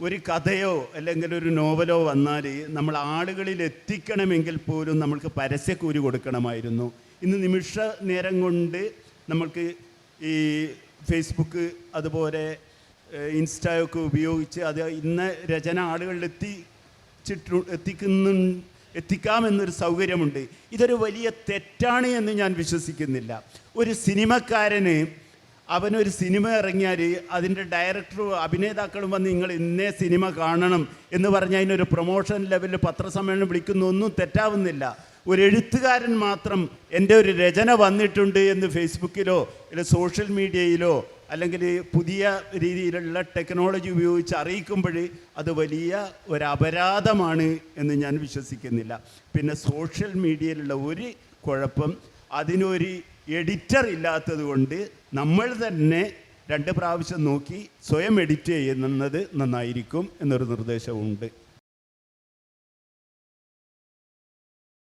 B: ഒരു കഥയോ അല്ലെങ്കിൽ ഒരു നോവലോ വന്നാൽ നമ്മൾ ആളുകളിൽ എത്തിക്കണമെങ്കിൽ പോലും നമ്മൾക്ക് പരസ്യക്കൂലി കൊടുക്കണമായിരുന്നു. ഇന്ന് നിമിഷ നേരം കൊണ്ട് നമ്മൾക്ക് ഈ ഫേസ്ബുക്ക് അതുപോലെ ഇൻസ്റ്റയൊക്കെ ഉപയോഗിച്ച് അത് ഇന്ന രചന ആളുകളിൽ എത്തിക്കാമെന്നൊരു സൗകര്യമുണ്ട്. ഇതൊരു വലിയ തെറ്റാണ് എന്ന് ഞാൻ വിശ്വസിക്കുന്നില്ല. ഒരു സിനിമക്കാരന് അവനൊരു സിനിമ ഇറങ്ങിയാൽ അതിൻ്റെ ഡയറക്ടറും അഭിനേതാക്കളും വന്ന് നിങ്ങൾ ഇന്നേ സിനിമ കാണണം എന്ന് പറഞ്ഞ് അതിനൊരു പ്രൊമോഷൻ ലെവലിൽ പത്രസമ്മേളനം വിളിക്കുന്നൊന്നും തെറ്റാവുന്നില്ല. ഒരു എഴുത്തുകാരൻ മാത്രം എൻ്റെ ഒരു രചന വന്നിട്ടുണ്ട് എന്ന് ഫേസ്ബുക്കിലോ അല്ലെങ്കിൽ സോഷ്യൽ മീഡിയയിലോ അല്ലെങ്കിൽ പുതിയ രീതിയിലുള്ള ടെക്നോളജി ഉപയോഗിച്ച് അറിയിക്കുമ്പോൾ അത് വലിയ ഒരു അപരാധമാണ് എന്ന് ഞാൻ വിശ്വസിക്കുന്നില്ല. പിന്നെ സോഷ്യൽ മീഡിയയിലുള്ള ഒരു കുഴപ്പം, അതിനൊരു എഡിറ്റർ ഇല്ലാത്തത് കൊണ്ട് നമ്മൾ തന്നെ 2 പ്രാവശ്യം നോക്കി സ്വയം എഡിറ്റ് ചെയ്യുന്നത് നന്നായിരിക്കും എന്നൊരു നിർദ്ദേശവുമുണ്ട്.